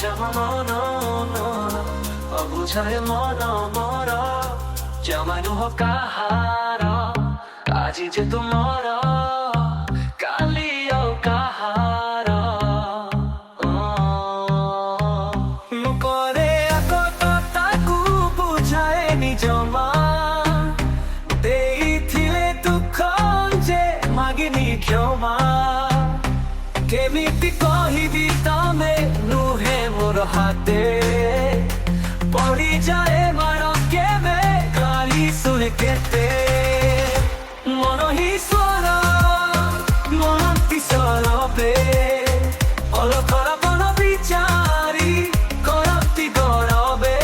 অবুঝা মন অবুঝায় মন মর জমানো কাহার আজি যে তুমর কালিও কাহার মুখরে আগত তাকু বুঝায় নিজ মা ଦେଇଥିଲେ ଦୁଃଖ ଯେ ମାଗିନି କ୍ଷମା କେମିତି କହିବି ତମେ ନୁହେଁ ମୋର ହାତେ ପଡ଼ିଯାଏ ମାର କେବେ ଗାଳି ଶୁଣେ କେତେ ମନ ହିଁ ସ୍ୱର ମନ କିଶୋର ବେ ଅଲଖର ବନ ବିଚାରି କରନ୍ତି ଗରବେ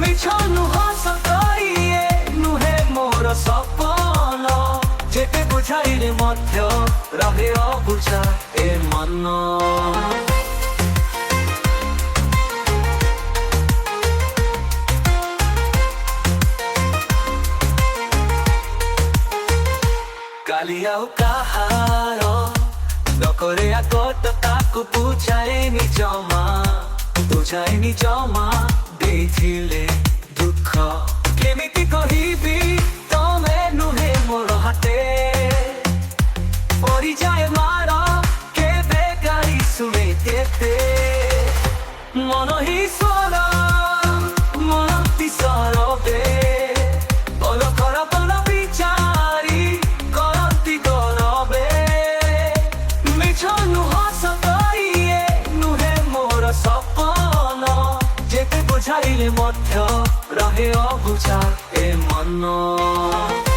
ମିଛ ନୁହ ସତ ଇଏ ନୁହେଁ ମୋର ସପନ ଯେତେ ବୁଝାଇଲେ ମଧ୍ୟ ରହେ ଅବୁଝା ଏ ମନ କାଲି ଆଉ କାହାର ନକରେ ଆକଟ ତାକୁ ବୁଝାଏନି ଜମା ଦେଇଥିଲେ ଦୁଃଖ କେମିତି କହିବି ତମେ ନୁହେଁ ମୋର ହାତେ ପଡ଼ିଯାଏ ମାର କେବେ ଗାଳି ଶୁଣେ କେତେ ମନ ହିଁ ସ୍ୱର ମନ କିଶୋର ବେ ଅଲଖର ବନ ବିଚାରି କରନ୍ତି ଗରବେ ମିଛ ନୁହ ସତ ଇଏ ନୁହେଁ ମୋର ସପନ ଯେତେ ବୁଝାଇଲେ ମଧ୍ୟ ରହେ ଅବୁଝା ଏ ମନ